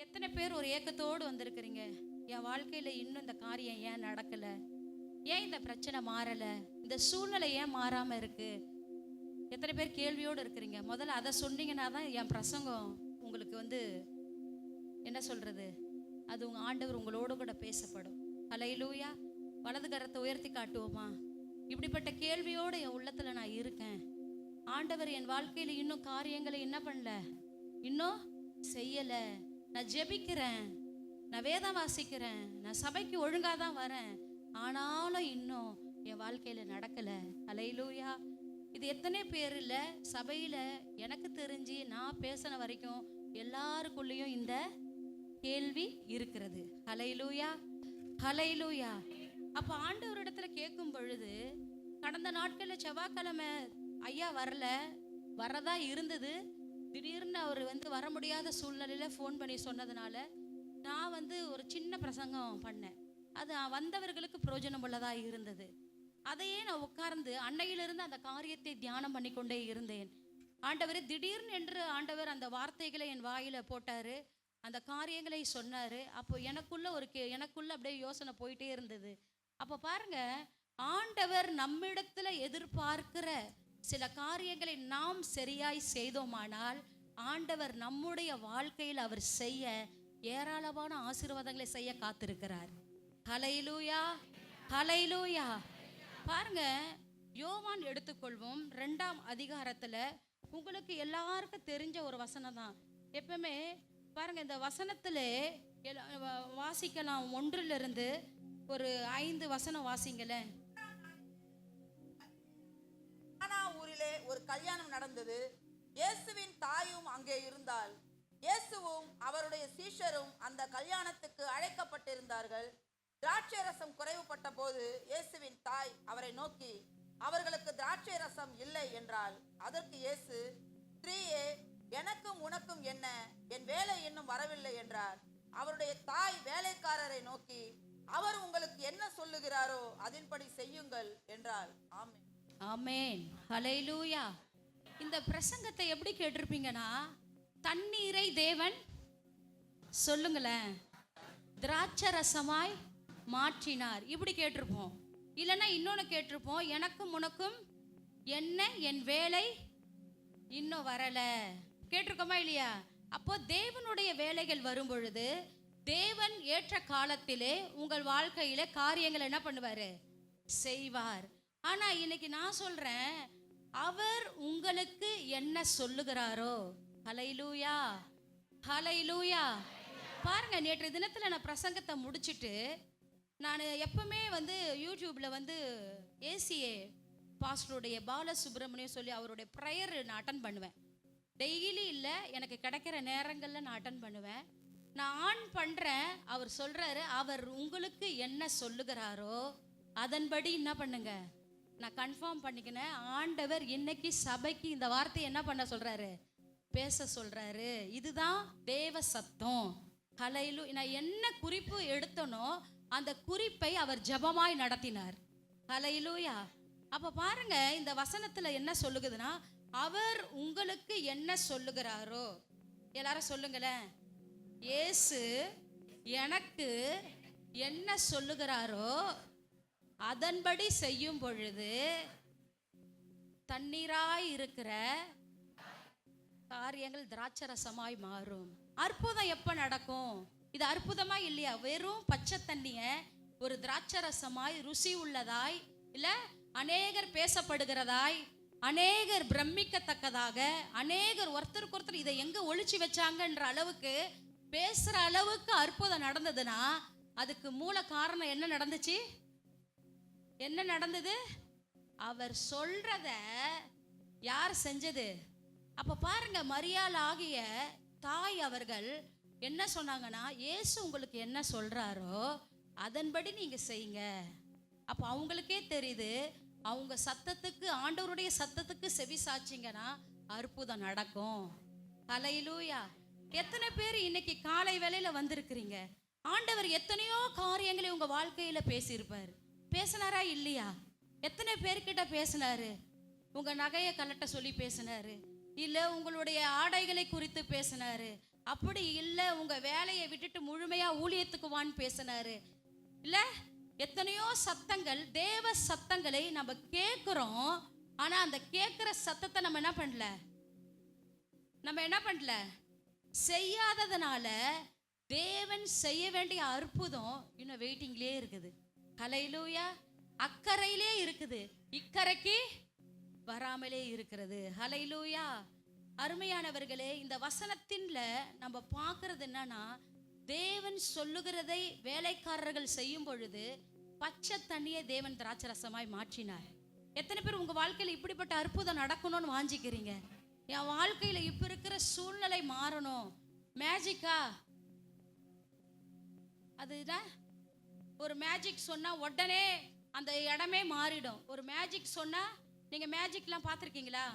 எத்தனை பேர் ஒரு ஏக்கத்தோடு வந்திருக்கிறீங்க? என் வாழ்க்கையில இன்னும் இந்த காரியம் ஏன் நடக்கல? ஏன் இந்த பிரச்சனை மாறல? இந்த சூழ்நிலை ஏன் மாறாம இருக்கு? எத்தனை பேர் கேள்வியோடு இருக்கிறீங்க? முதல்ல அதை சொன்னீங்கன்னா தான் என் பிரசங்கம் உங்களுக்கு என்ன சொல்றது, அது உங்க ஆண்டவர் உங்களோடு கூட பேசப்படும். ஹல்லேலூயா. வலது கரத்தை உயர்த்தி காட்டுவோமா? இப்படிப்பட்ட கேள்வியோடு என் உள்ளத்துல நான் இருக்கேன். ஆண்டவர் என் வாழ்க்கையில இன்னும் காரியங்களை என்ன பண்ணல, இன்னும் செய்யல. நான் ஜெபிக்கிறேன், நான் வேதம் வாசிக்கிறேன், நான் சபைக்கு ஒழுங்கா தான் வரேன், ஆனாலும் இன்னும் என் வாழ்க்கையில நடக்கல. ஹல்லேலூயா. இது எத்தனை பேர் இல்ல சபையில எனக்கு தெரிஞ்சு நான் பேசின வரைக்கும் எல்லாருக்குள்ளேயும் இந்த கேள்வி இருக்கிறது. ஹல்லேலூயா, ஹல்லேலூயா. அப்ப ஆண்டவரிடத்துல கேட்கும் பொழுது, கடந்த நாட்கள்ல செவ்வாய்க்கிழமை ஐயா வரதா இருந்தது. திடீர்னு அவர் வர முடியாத சூழ்நிலையில ஃபோன் பண்ணி சொன்னதுனால நான் ஒரு சின்ன பிரசங்கம் பண்ணேன். அது வந்தவர்களுக்கு பிரயோஜனம் உள்ளதா இருந்தது. அதையே நான் உட்கார்ந்து அன்னையிலிருந்து அந்த காரியத்தை தியானம் பண்ணி கொண்டே இருந்தேன். ஆண்டவர் திடீர்னு என்று ஆண்டவர் அந்த வார்த்தைகளை என் வாயில போட்டாரு, அந்த காரியங்களை சொன்னாரு. அப்போ எனக்குள்ள அப்படியே யோசனை போயிட்டே இருந்தது. அப்போ பாருங்க, ஆண்டவர் நம்மிடத்துல எதிர்பார்க்கிற சில காரியங்களை நாம் சரியாய் செய்தோமானால் ஆண்டவர் நம்முடைய வாழ்க்கையில் அவர் செய்ய ஏராளமான ஆசீர்வாதங்களை செய்ய காத்திருக்கிறார். ஹல்லேலூயா, ஹல்லேலூயா. பாருங்க, யோவான் எடுத்துக்கொள்வோம். 2ஆம் அதிகாரத்துல உங்களுக்கு எல்லாருக்கும் தெரிஞ்ச ஒரு வசனம் தான். எப்பவுமே பாருங்க, இந்த வசனத்துல வாசிக்கலாம். 1 ஒரு 5 வசனம் வாசிங்களேன். ஊரிலே ஒரு கல்யாணம் நடந்தது. இயேசுவின் தாயும் அங்கே இருந்தாள். இயேசுவும் அவருடைய சீஷரும் அந்த கல்யாணத்துக்கு அழைக்கப்பட்டிருந்தார்கள். திராட்சை ரசம் குறைவுபட்ட போது இயேசுவின் தாய் அவரை நோக்கி, அவர்களுக்கு திராட்சை ரசம் இல்லை என்றாள். அதற்கு இயேசு, ஸ்திரீயே, எனக்கும் உனக்கும் என்ன? என் வேலை இன்னும் வரவில்லை என்றார். அவருடைய தாய் வேலைக்காரரை நோக்கி, அவர் உங்களுக்கு என்ன சொல்லுகிறாரோ அதன்படி செய்யுங்கள் என்றாள். ஆமென், ஆமென், ஹல்லேலூயா. இந்த பிரசங்கத்தை எப்படி கேட்டிருப்பீங்கன்னா, தண்ணீரை தேவன் சொல்லுங்களேன் திராட்சை ரசமாய் மாற்றினார், இப்படி கேட்டிருப்போம். இல்லைன்னா இன்னொன்று கேட்டிருப்போம், எனக்கும் உனக்கும் என்ன? என் வேலை இன்னும் வரல. கேட்டிருக்கோமா இல்லையா? அப்போ தேவனுடைய வேலைகள் வரும் பொழுது தேவன் ஏற்ற காலத்திலே உங்கள் வாழ்க்கையில காரியங்கள் என்ன பண்ணுவாரு? செய்வார். ஆனா இன்னைக்கு நான் சொல்றேன், அவர் உங்களுக்கு என்ன சொல்லுகிறாரோ. ஹல்லேலூயா, ஹல்லேலூயா. பாருங்க, நேற்று தினத்துல நான் பிரசங்கத்தை முடிச்சிட்டு நான் எப்பவுமே யூடியூப்ல ஏசிஏ பாஸ்டருடைய பாலசுப்ரமணியம் சொல்லி அவருடைய ப்ரேயர் நான் அட்டன் பண்ணுவேன். டெய்லி இல்லை, எனக்கு கிடைக்கிற நேரங்களில் நான் அட்டன் பண்ணுவேன். நான் ஆன் பண்ணுறேன், அவர் சொல்கிறாரு, அவர் உங்களுக்கு என்ன சொல்லுகிறாரோ அதன்படி என்ன பண்ணுங்க. நான் கன்ஃபார்ம் பண்ணிக்கினேன், ஆண்டவர் இன்னைக்கு சபைக்கு இந்த வார்த்தையை என்ன பண்ண சொல்கிறாரு? பேச சொல்கிறாரு. இதுதான் தேவ சத்தம். ஹல்லேலூயா. நான் என்ன குறிப்பு எடுத்தனோ அந்த குறிப்பை அவர் ஜெபமாய் நடத்தினார். ஹல்லேலூயா. அப்போ பாருங்க, இந்த வசனத்தில் என்ன சொல்லுகுதுன்னா, அவர் உங்களுக்கு என்ன சொல்லுகிறாரோ. எல்லாரும் சொல்லுங்களேன், இயேசு எனக்கு என்ன சொல்லுகிறாரோ அதன்படி செய்யும் பொழுது தண்ணீராய் இருக்கிற காரியங்கள் திராட்சை ரசமாய் மாறும். அற்புதம் எப்ப நடக்கும்? இது அற்புதமா இல்லையா? வெறும் பச்சை தண்ணிய ஒரு திராட்சை ரசமாய் ருசி உள்ளதாய், இல்ல அநேகர் பேசப்படுகிறதாய், அநேகர் பிரமிக்கத்தக்கதாக, அநேகர் ஒருத்தருக்கு ஒருத்தர் இதை எங்க ஒளிச்சு வச்சாங்கன்ற அளவுக்கு பேசுற அளவுக்கு அற்புதம் நடந்ததுன்னா அதுக்கு மூல காரணம் என்ன நடந்துச்சு? என்ன நடந்தது? அவர் சொல்றத யார் செஞ்சது? அப்ப பாருங்க, மரியாள் ஆகிய தாய் அவர்கள் என்ன சொன்னாங்கன்னா, இயேசு உங்களுக்கு என்ன சொல்றாரோ அதன்படி நீங்க செய்யுங்க. அப்போ அவங்களுக்கே தெரியுது, அவங்க சத்தத்துக்கு, ஆண்டவருடைய சத்தத்துக்கு செவி சாச்சிங்கன்னா அற்புதம் நடக்கும். ஹல்லேலூயா. எத்தனை பேர் இன்னைக்கு காலை வேளையில வந்திருக்கிறீங்க? ஆண்டவர் எத்தனையோ காரியங்களை உங்க வாழ்க்கையில பேசியிருப்பார். பேசினாரா இல்லையா? எத்தனை பேர்கிட்ட பேசினாரு? உங்க நகையை கலட்ட சொல்லி பேசினாரு, இல்ல உங்களுடைய ஆடைகளை குறித்து பேசினாரு, அப்படி இல்லை உங்க வேலையை விட்டுட்டு முழுமையா ஊழியத்துக்கு வான்னு பேசினாரு. இல்ல எத்தனையோ சத்தங்கள், தேவ சத்தங்களை நம்ம கேட்கிறோம். ஆனா அந்த கேட்கிற சத்தத்தை நம்ம என்ன பண்ணல செய்யாததுனால தேவன் செய்ய வேண்டிய அற்புதம் இன்னும் வெயிட்டிங்லேயே இருக்குது. ஹல்லேலூயா. அக்கறையிலே இருக்குது, இக்கரைக்கு வராமலே இருக்கிறது. ஹல்லேலூயா. அருமையானவர்களே, இந்த வசனத்தின்ல நம்ம பார்க்கறது என்னன்னா, தேவன் சொல்லுகிறதை வேலைக்காரர்கள் செய்யும் பொழுது பச்சை தண்ணியை தேவன் திராட்சரசமாய் மாற்றினார். எத்தனை பேர் உங்க வாழ்க்கையில இப்படிப்பட்ட அற்புதம் நடக்கணும்னு வாஞ்சிக்கிறீங்க? என் வாழ்க்கையில இப்ப இருக்கிற சூழ்நிலை மாறணும். மேஜிக்கா? அதுதான் ஒரு மேஜிக் சொன்னா உடனே அந்த இடமே மாறிடும். ஒரு மேஜிக் சொன்னா, நீங்க மேஜிக்லாம் பார்த்துருக்கீங்களா?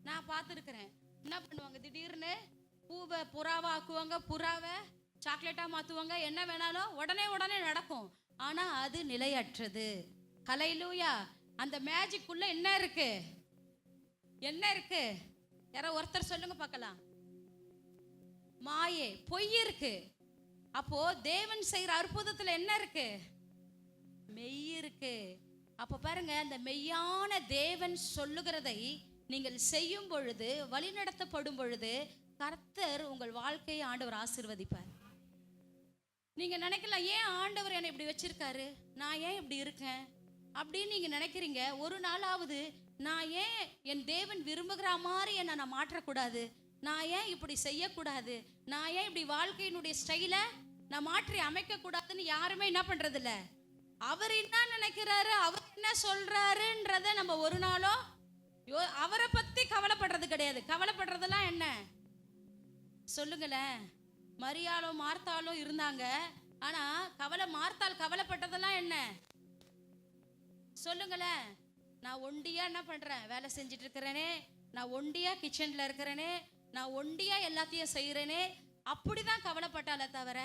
நான் பார்த்துருக்கிறேன். என்ன பண்ணுவாங்க, திடீர்னு பூவை புறாவா ஆக்குவாங்க, புறாவை சாக்லேட்டா மாற்றுவாங்க, என்ன வேணாலும் உடனே நடக்கும். ஆனா அது நிலையற்றது. ஹல்லேலூயா. அந்த மேஜிக்குள்ள என்ன இருக்கு? யாரோ ஒருத்தர் சொல்லுங்க பார்க்கலாம். மாயே, பொய் இருக்கு. அப்போ தேவன் செய்யற அற்புதத்துல என்ன இருக்கு? மெய் இருக்கு. அப்ப பாருங்க, அந்த மெய்யான தேவன் சொல்லுகிறதை நீங்கள் செய்யும் பொழுது, வழிநடத்தப்படும் பொழுது, கர்த்தர் உங்கள் வாழ்க்கையை ஆண்டவர் ஆசீர்வதிப்பார். நீங்க நினைக்கலாம், ஏன் ஆண்டவர் என்னை இப்படி வச்சிருக்காரு, நான் ஏன் இப்படி இருக்கேன் அப்படின்னு நீங்க நினைக்கிறீங்க. ஒரு நாளாவது நான் ஏன் என் தேவன் விரும்புகிற மாதிரி என்னை நான் மாற்றக்கூடாது, நான் ஏன் இப்படி செய்யக்கூடாது, நான் ஏன் இப்படி வாழ்க்கையினுடைய ஸ்டைலை நான் மாற்றி அமைக்க கூடாதுன்னு யாருமே என்ன பண்றது இல்ல. அவர் என்ன நினைக்கிறாரு, அவர் என்ன சொல்றாருன்றத நம்ம ஒரு நாளும் அவரை பத்தி கவலைப்படுறது கிடையாது. கவலைப்படுறதெல்லாம் என்ன சொல்லுங்களேன். மரியாளும் மார்த்தாலும் இருந்தாங்க. ஆனா மார்த்தாள் கவலைப்பட்டதெல்லாம் என்ன சொல்லுங்களேன். நான் ஒண்டியா என்ன பண்றேன், வேலை செஞ்சுட்டு இருக்கிறேனே, நான் ஒண்டியா கிச்சன்ல இருக்கிறேனே, நான் ஒண்டியா எல்லாத்தையும் செய்யறேனே, அப்படிதான் கவலைப்பட்டாலே தவிர,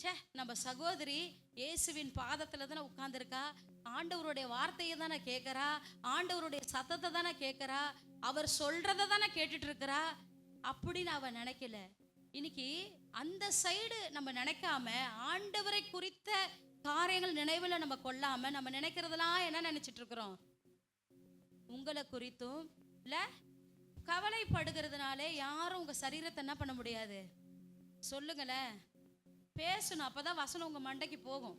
சே நம்ம சகோதரி இயேசுவின் பாதத்துல தானே உட்கார்ந்துருக்கா, ஆண்டவருடைய வார்த்தையை தானே கேட்கறா, ஆண்டவருடைய சத்தத்தை தானே கேட்கறா, அவர் சொல்றதை தானே கேட்டுட்டு இருக்கிறா அப்படின்னு அவ நினைக்கல. இன்னைக்கு அந்த சைடு நம்ம நினைக்காம, ஆண்டவரை குறித்த காரியங்கள் நினைவுல நம்ம கொள்ளாம, நம்ம நினைக்கிறதெல்லாம் என்ன நினைச்சிட்டு இருக்கிறோம், உங்களை குறித்தும் இல்ல. கவலைப்படுகிறதுனாலே யாரும் உங்க சரீரத்தை என்ன பண்ண முடியாது சொல்லுங்களேன். பேசணும், அப்பதான் வசனம் உங்க மண்டைக்கு போகும்.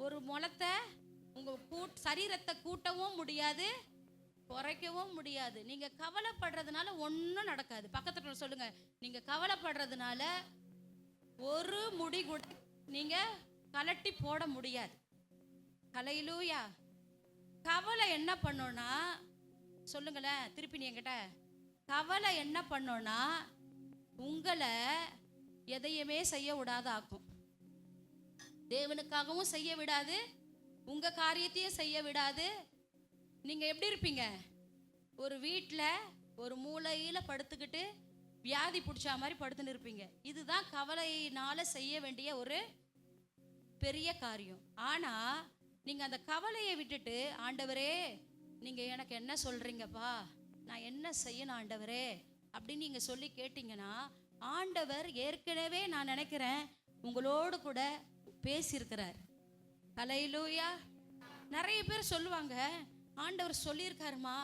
ஒரு முளத்தை உங்க சரீரத்தை கூட்டவும் முடியாது, குறைக்கவும் முடியாது. நீங்க கவலைப்படுறதுனால ஒன்றும் நடக்காது. பக்கத்துல சொல்லுங்க, நீங்க கவலைப்படுறதுனால ஒரு முடி கூட நீங்க கலட்டி போட முடியாது. ஹல்லேலூயா. கவலை என்ன பண்ணோன்னா சொல்லுங்களேன், திருப்பி நீ என்கிட்ட, கவலை என்ன பண்ணோன்னா உங்களை எதையுமே செய்ய விடாத ஆக்கும். தேவனுக்காகவும் செய்ய விடாது, உங்க காரியத்தையும் செய்ய விடாது. நீங்க எப்படி இருப்பீங்க, ஒரு வீட்டில் ஒரு மூலையில படுத்துக்கிட்டு வியாதி பிடிச்ச மாதிரி படுத்துன்னு இருப்பீங்க. இதுதான் கவலையினால செய்ய வேண்டிய ஒரு பெரிய காரியம். ஆனா நீங்க அந்த கவலையை விட்டுட்டு, ஆண்டவரே நீங்க எனக்கு என்ன சொல்றீங்கப்பா, நான் என்ன செய்யணும் ஆண்டவரே அப்படின்னு நீங்க சொல்லி கேட்டீங்கன்னா, ஆண்டவர் ஏற்கனவே நான் நினைக்கிறேன் உங்களோடு கூட பேசியிருக்கிறார். ஹல்லேலூயா. நிறைய பேர் சொல்லுவாங்க, ஆண்டவர் சொல்லியிருக்காருமா,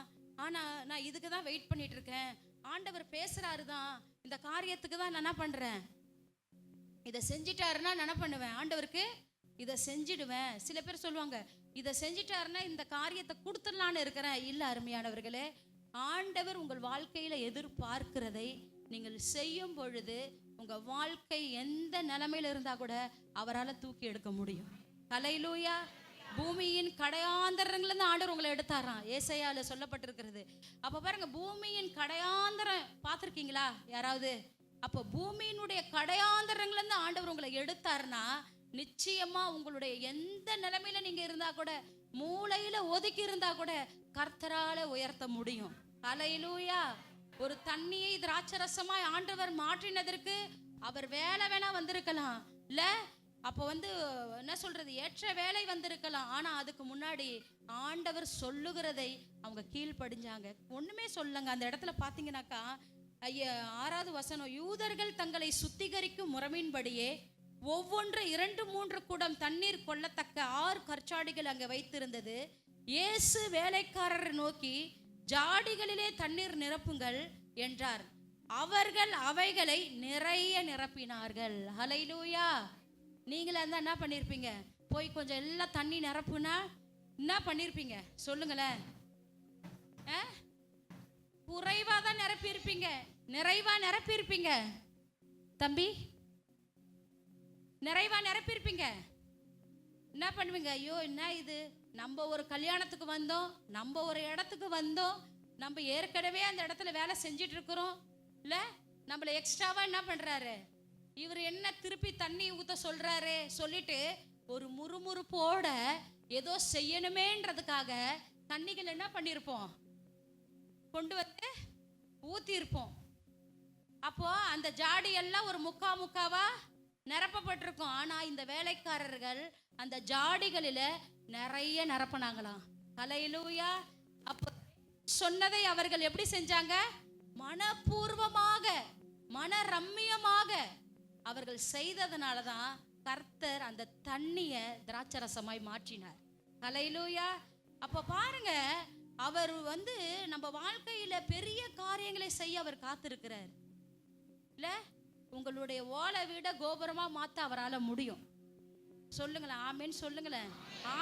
ஆனா நான் இதுக்கு தான் வெயிட் பண்ணிட்டு இருக்கேன், ஆண்டவர் பேசுறாரு தான், இந்த காரியத்துக்கு தான் நான் என்ன பண்றேன், இதை செஞ்சிட்டாருன்னா நான் என்ன பண்ணுவேன், ஆண்டவருக்கு இதை செஞ்சிடுவேன். சில பேர் சொல்லுவாங்க, இதை செஞ்சிட்டாருன்னா இந்த காரியத்தை கொடுத்துடலான்னு இருக்கிறேன். இல்லை அருமையானவர்களே, ஆண்டவர் உங்கள் வாழ்க்கையில எதிர்பார்க்கிறதை நீங்கள் செய்யும் பொழுது உங்க வாழ்க்கை எந்த நிலைமையில இருந்தா கூட அவரால் தூக்கி எடுக்க முடியும். ஹல்லேலூயா. பூமியின் கடையாந்தரங்கள்ல ஆண்டவர் உங்களை எடுத்தாராம், ஏசாயால சொல்லப்பட்டிருக்கிறது. அப்ப பாருங்க, பூமியின் கடையாந்தரம் பார்த்துருக்கீங்களா யாராவது? அப்போ பூமியினுடைய கடையாந்தரங்கள்ல இருந்து ஆண்டவர் உங்களை எடுத்தாருன்னா, நிச்சயமா உங்களுடைய எந்த நிலைமையில நீங்க இருந்தா கூட, மூளையில ஒதுக்கி இருந்தா கூட கர்த்தரால உயர்த்த முடியும். ஹல்லேலூயா. ஒரு தண்ணியை திராட்சரசமாய் ஆண்டவர் மாற்றினதற்கு அவர் வேலை வேணா வந்திருக்கலாம் இல்ல, அப்போ என்ன சொல்றது, ஏற்ற வேலை வந்திருக்கலாம். ஆனா அதுக்கு முன்னாடி ஆண்டவர் சொல்லுகிறதை அவங்க கீழ்ப்படிஞ்சாங்க. ஒண்ணுமே சொல்லுங்க. அந்த இடத்துல பாத்தீங்கன்னாக்கா, 6வது வசனம், யூதர்கள் தங்களை சுத்திகரிக்கும் முறைமையின்படியே ஒவ்வொன்று 2-3 குடம் தண்ணீர் கொள்ளத்தக்க 6 கற்சாடிகள் அங்கே வைத்திருந்தது. இயேசு வேலைக்காரரை நோக்கி, ஜாடிகளிலே தண்ணீர் நிரப்புங்கள் என்றார். அவர்கள் அவைகளை நிறைய நிரப்பினார்கள். ஹல்லேலூயா. நீங்களா இருந்தா என்ன பண்ணிருப்பீங்க? போய் கொஞ்சம் எல்லாம் தண்ணி நிரப்புனா என்ன பண்ணிருப்பீங்க சொல்லுங்களேன்? குறைவா தான் நிரப்பியிருப்பீங்க, நிறைவா நிரப்பியிருப்பீங்க? தம்பி, நிறைவா நிரப்பியிருப்பீங்க. என்ன பண்ணுவீங்க? ஐயோ என்ன இது, நம்ம ஒரு கல்யாணத்துக்கு வந்தோம், நம்ம ஒரு இடத்துக்கு வந்தோம், நம்ம ஏற்கனவே அந்த இடத்துல வேலை செஞ்சிட்டு இருக்கிறோம் இல்ல, நம்மள எக்ஸ்ட்ராவா என்ன பண்றாரு இவர், என்ன திருப்பி தண்ணி ஊத்த சொல்றாரு சொல்லிட்டு ஒரு முறுமுறுப்போட ஏதோ செய்யணுமேன்றதுக்காக தண்ணிகள் என்ன பண்ணிருப்போம், கொண்டு வந்து ஊத்தி இருப்போம். அப்போ அந்த ஜாடி எல்லாம் ஒரு முக்காவா நிரப்பப்பட்டிருக்கும். ஆனா இந்த வேலைக்காரர்கள் அந்த ஜாடிகளில நிறைய நிரப்பினாங்களாம். ஹல்லேலூயா. அப்போ சொன்னதை அவர்கள் எப்படி செஞ்சாங்க? மனப்பூர்வமாக, மன ரம்மியமாக அவர்கள் செய்ததனால தான் கர்த்தர் அந்த தண்ணிய திராட்சரசமாய் மாற்றினார். ஹல்லேலூயா. அப்ப பாருங்க, அவர் நம்ம வாழ்க்கையில பெரிய காரியங்களை செய்ய அவர் காத்திருக்கிறார் இல்ல. உங்களுடைய ஓலை வீட கோபுரமா மாத்த அவரால முடியும். சொல்லுங்களேன், ஆமேன் சொல்லுங்களேன்.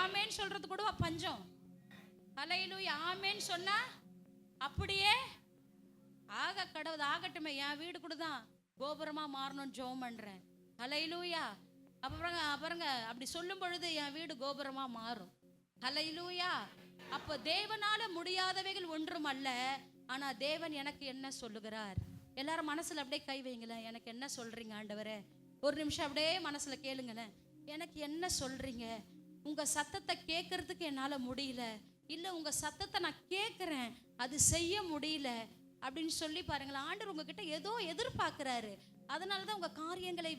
ஆமேன் சொல்றது கூட பஞ்சம். ஹல்லேலூயா. ஆமேன் சொன்னா அப்படியே ஆக கடவுள் ஆகட்டுமே, என் வீடு கூட தான் கோபுரமா மாறணும்னு ஜெபம் பண்றேன். ஹல்லேலூயா. அப்புறங்க அப்படி சொல்லும் பொழுது என் வீடு கோபுரமா மாறும். ஹல்லேலூயா. அப்போ தேவனால முடியாதவைகள் ஒன்றும் அல்ல. ஆனா தேவன் எனக்கு என்ன சொல்லுகிறார்? எல்லாரும் மனசுல அப்படியே கை வைங்களேன். எனக்கு என்ன சொல்றீங்க ஆண்டவரே? ஒரு நிமிஷம் அப்படியே மனசுல கேளுங்களேன். எனக்கு என்ன சொல்றீங்க? உங்க சத்தத்தை கேட்கறதுக்கு என்னால முடியல, இல்ல உங்க சத்தத்தை நான் கேட்கிறேன் அது செய்ய முடியல அப்படின்னு சொல்லி பாருங்களேன். ஆண்டவர் உங்ககிட்ட ஏதோ எதிர்பார்க்கிறாரு. அதனாலதான் உங்க காரியங்களை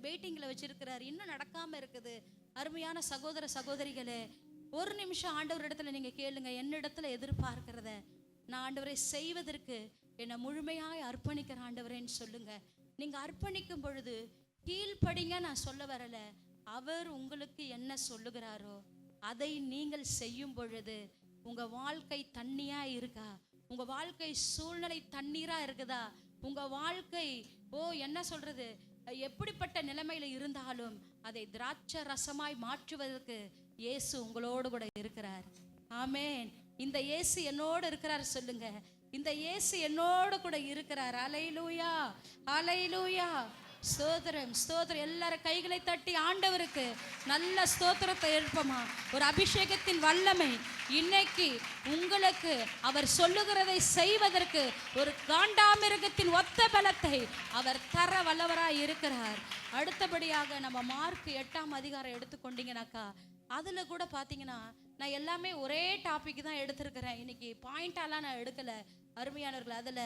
வெயிட்டிங்ல வச்சிருக்கிறாரு, இன்னும் நடக்காம இருக்குது. அருமையான சகோதர சகோதரிகளே, ஒரு நிமிஷம் ஆண்டவர் இடத்துல நீங்க கேளுங்க. என்னிடத்துல எதிர்பார்க்கிறத நான் ஆண்டவரை செய்வதற்கு என்னை முழுமையாய் அர்ப்பணிக்கிற ஆண்டவரேன்னு சொல்லுங்க. நீங்க அர்ப்பணிக்கும் பொழுது கீழ்ப்படிங்க நான் சொல்ல வரல, அவர் உங்களுக்கு என்ன சொல்லுகிறாரோ அதை நீங்கள் செய்யும் பொழுது உங்க வாழ்க்கை தண்ணியா இருக்கா? உங்க வாழ்க்கை சூழ்நிலை தண்ணீரா இருக்குதா? உங்க வாழ்க்கை என்ன சொல்றது, எப்படிப்பட்ட நிலைமையில இருந்தாலும் அதை திராட்சை ரசமாய் மாற்றுவதற்கு இயேசு உங்களோடு கூட இருக்கிறார். ஆமென். இந்த இயேசு என்னோடு இருக்கிறார் சொல்லுங்க. இந்த இயேசு என்னோடு கூட இருக்கிறார். ஹல்லேலூயா, ஹல்லேலூயா. ஸ்தோத்திரம், ஸ்தோத்திரம். எல்லாரும் கைகளை தட்டி ஆண்டவருக்கு நல்ல ஸ்தோத்திரத்தை எழுப்பமா. ஒரு அபிஷேகத்தின் வல்லமை இன்னைக்கு உங்களுக்கு அவர் சொல்லுகிறதை செய்வதற்கு ஒரு காண்டாமிருகத்தின் ஒத்த பலத்தை அவர் தர வல்லவராய் இருக்கிறார். அடுத்தபடியாக நம்ம மார்க் 8ஆம் அதிகாரம் எடுத்துக்கொண்டீங்கன்னாக்கா, அதுல கூட பாத்தீங்கன்னா நான் எல்லாமே ஒரே டாபிக் தான் எடுத்திருக்கிறேன். இன்னைக்கு பாயிண்டாலாம் நான் எடுக்கல அருமையானவர்கள். அதுல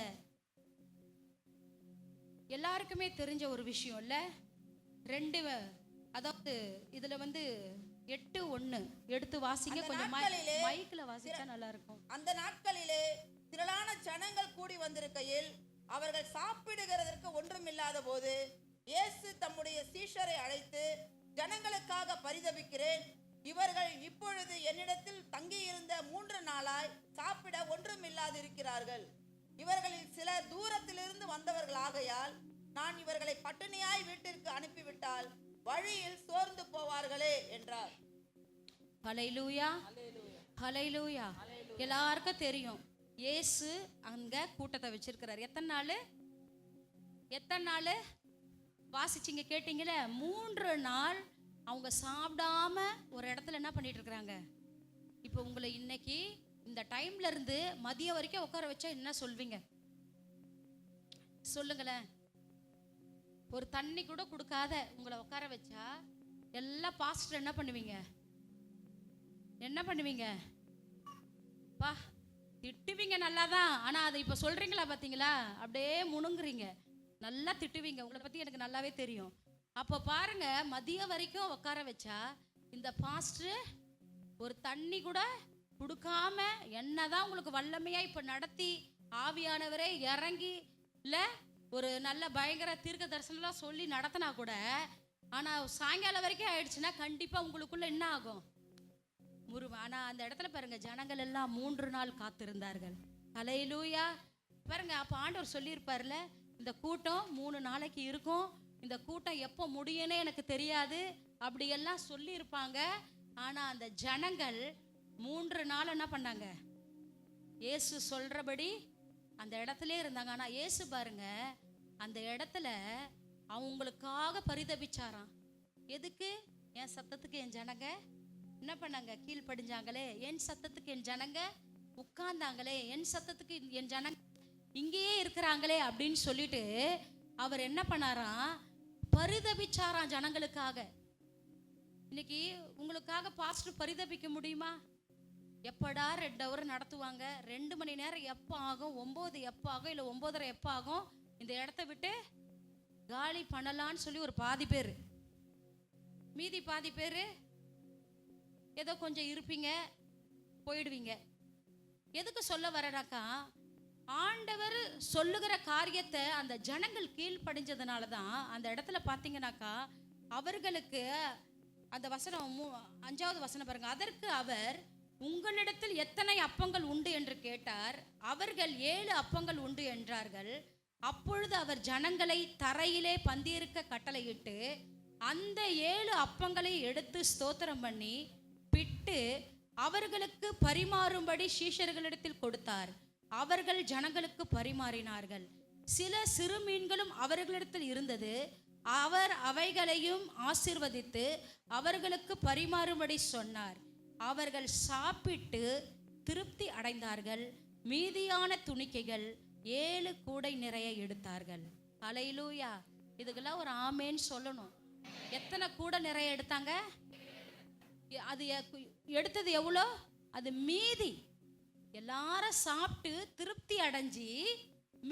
எல்லாருக்குமே தெரிஞ்ச ஒரு விஷயம் இல்ல, அதாவது இதுல 8:1 எடுத்து வாசிங்க. கொஞ்சம் மைக்ல வாசிச்சா நல்லா இருக்கும். அந்த நாட்களிலே திரளான ஜனங்கள் கூடி வந்திருக்கையில் அவர்கள் சாப்பிடுகிறதற்கு ஒன்றுமில்லாத போது இயேசு தம்முடைய சீஷரை அழைத்து, ஜனங்களுக்காக பரிதபிக்கிறேன், இவர்கள் இப்பொழுது என்னிடத்தில் தங்கியிருந்த 3 நாளாய் சாப்பிட ஒன்றுமில்லாதிருக்கிறார்கள். இவர்களில் சிலர் தூரத்திலிருந்து வந்தவர்கள் ஆகையால் நான் இவர்களை பட்டினியாய் வீட்டிற்கு அனுப்பிவிட்டால் வழியில் சோர்ந்து போவார்களே என்றார். ஹல்லேலூயா, ஹல்லேலூயா. எல்லாருக்கும் தெரியும் இயேசு அங்க கூட்டத்தை வச்சிருக்கிறார். எத்தனை நாள் வாசிச்சிங்க கேட்டீங்களே? 3 நாள் அவங்க சாப்பிடாம ஒரு இடத்துல என்ன பண்ணிட்டு இருக்கிறாங்க. இப்போ உங்களை இன்னைக்கு இந்த டைம்ல இருந்து மதியம் வரைக்கும் உட்கார வச்சா என்ன சொல்வீங்க சொல்லுங்களேன்? ஒரு தண்ணி கூட கொடுக்காத உங்களை உட்கார வச்சா எல்லா பாஸ்டர் என்ன பண்ணுவீங்க? திட்டுவீங்க நல்லாதான். ஆனா அதை இப்ப சொல்றீங்களா பாத்தீங்களா? அப்படியே முணுங்குறீங்க, நல்லா திட்டுவீங்க. உங்களை பத்தி எனக்கு நல்லாவே தெரியும். அப்ப பாருங்க, மதியம் வரைக்கும் உட்கார வச்சா இந்த பாஸ்டர் ஒரு தண்ணி கூட கொடுக்காம என்னதான் உங்களுக்கு வல்லமையா இப்ப நடத்தி ஆவியானவரே இறங்கி இல்லை ஒரு நல்ல பயங்கர தீர்க்க தரிசனம்லாம் சொல்லி நடத்தினா கூட, ஆனால் சாயங்காலம் வரைக்கும் ஆயிடுச்சுன்னா கண்டிப்பாக உங்களுக்குள்ள என்ன ஆகும்? ஆனால் அந்த இடத்துல பாருங்க, ஜனங்கள் எல்லாம் 3 நாள் காத்திருந்தார்கள். ஹல்லேலூயா. பாருங்க, அப்போ ஆண்டவர் சொல்லியிருப்பார்ல, இந்த கூட்டம் 3 நாளைக்கு இருக்கும், இந்த கூட்டம் எப்போ முடியும்னே எனக்கு தெரியாது அப்படியெல்லாம் சொல்லியிருப்பாங்க. ஆனால் அந்த ஜனங்கள் 3 நாள் என்ன பண்ணாங்க? இயேசு சொல்றபடி அந்த இடத்துல இருந்தாங்க. ஆனால் இயேசு பாருங்க, அந்த இடத்துல அவங்களுக்காக பரிதபிச்சாராம். எதுக்கு? என் சத்தத்துக்கு என் ஜனங்க என்ன பண்ணாங்க? கீழ்ப்படிஞ்சாங்களே. என் சத்தத்துக்கு என் ஜனங்க உட்கார்ந்தாங்களே. என் சத்தத்துக்கு என் ஜனங்க இங்கேயே இருக்கிறாங்களே அப்படின்னு சொல்லிட்டு அவர் என்ன பண்ணாராம்? பரிதபிச்சாராம் ஜனங்களுக்காக. இன்னைக்கு உங்களுக்காக பாஸ்டர் பரிதபிக்க முடியுமா? எப்படா 2 hour நடத்துவாங்க, 2 மணி நேரம் எப்போ ஆகும், 9 எப்போ ஆகும், இல்லை 9:30 எப்போ ஆகும், இந்த இடத்த விட்டு காலி பண்ணலான்னு சொல்லி ஒரு பாதி பேர், மீதி பாதி பேர் ஏதோ கொஞ்சம் இருப்பீங்க, போயிடுவீங்க. எதுக்கு சொல்ல வரனாக்கா, ஆண்டவர் சொல்லுகிற காரியத்தை அந்த ஜனங்கள் கீழ்ப்படிஞ்சதுனால தான் அந்த இடத்துல பார்த்தீங்கன்னாக்கா அவர்களுக்கு அந்த வசனம் 5வது வசனம் பாருங்க. அதற்கு அவர், உங்களிடத்தில் எத்தனை அப்பங்கள் உண்டு என்று கேட்டார். அவர்கள் 7 அப்பங்கள் உண்டு என்றார்கள். அப்பொழுது அவர் ஜனங்களை தரையிலே பந்தியிருக்க கட்டளையிட்டு அந்த 7 அப்பங்களை எடுத்து ஸ்தோத்திரம் பண்ணி பிட்டு அவர்களுக்கு பரிமாறும்படி சீஷர்களிடத்தில் கொடுத்தார். அவர்கள் ஜனங்களுக்கு பரிமாறினார்கள். சில சிறு மீன்களும் அவர்களிடத்தில் இருந்தது. அவர் அவைகளையும் ஆசீர்வதித்து அவர்களுக்கு பரிமாறும்படி சொன்னார். அவர்கள் சாப்பிட்டு திருப்தி அடைந்தார்கள். மீதியான துணிக்கைகள் 7 கூடை நிறைய எடுத்தார்கள். ஹல்லேலூயா. இதுக்கெல்லாம் ஒரு ஆமேன்னு சொல்லணும். எத்தனை கூடை நிறைய எடுத்தாங்க? அது எடுத்தது எவ்வளோ? அது மீதி. எல்லாரும் சாப்பிட்டு திருப்தி அடைஞ்சி